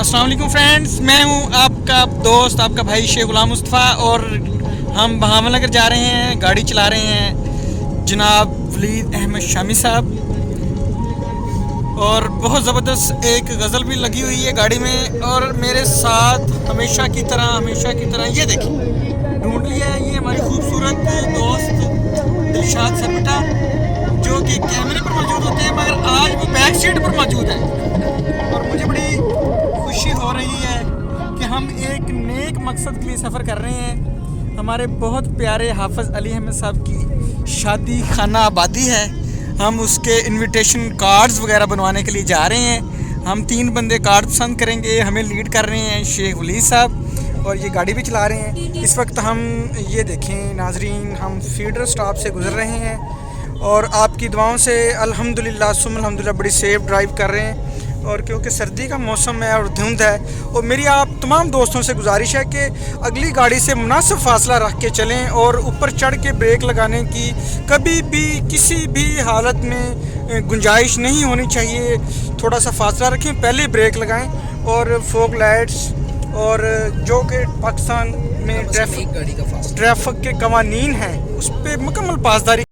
अस्सलाम वालेकुम फ्रेंड्स, मैं हूं आपका दोस्त, आपका भाई शेख गुलाम मुस्तफ़ा और हम बहावल नगर जा रहे हैं। गाड़ी चला रहे हैं जनाब वलीद अहमद शामी साहब और बहुत ज़बरदस्त एक गज़ल भी लगी हुई है गाड़ी में। और मेरे साथ हमेशा की तरह ये देखिए ढूंढ लिया है, ये हमारी खूबसूरत दोस्त दिलशाद सरपटा जो कि कैमरे पर मौजूद होते हैं मगर आज वो बैक सीट पर मौजूद है। और मुझे बड़ी खुशी हो रही है कि हम एक नेक मकसद के लिए सफ़र कर रहे हैं। हमारे बहुत प्यारे हाफ़िज़ अली अहमद साहब की शादी खाना आबादी है। हम उसके इनविटेशन कार्ड्स वगैरह बनवाने के लिए जा रहे हैं। हम 3 बंदे कार्ड पसंद करेंगे। हमें लीड कर रहे हैं शेख वलीद साहब और ये गाड़ी भी चला रहे हैं। इस वक्त हम ये देखें नाजरीन, हम फीडर स्टॉप से गुज़र रहे हैं और आपकी दुआओं से अल्हम्दुलिल्लाह सुम्मा अल्हम्दुलिल्लाह बड़ी सेफ़ ड्राइव कर रहे हैं। और क्योंकि सर्दी का मौसम है और धुंध है, और मेरी आप तमाम दोस्तों से गुजारिश है कि अगली गाड़ी से मुनासिब फासला रख के चलें और ऊपर चढ़ के ब्रेक लगाने की कभी भी किसी भी हालत में गुंजाइश नहीं होनी चाहिए। थोड़ा सा फासला रखें, पहले ब्रेक लगाएं। और फोक लाइट्स और जो कि पाकिस्तान में ट्रैफिक के कवानीन हैं उस पर मुकम्मल पासदारी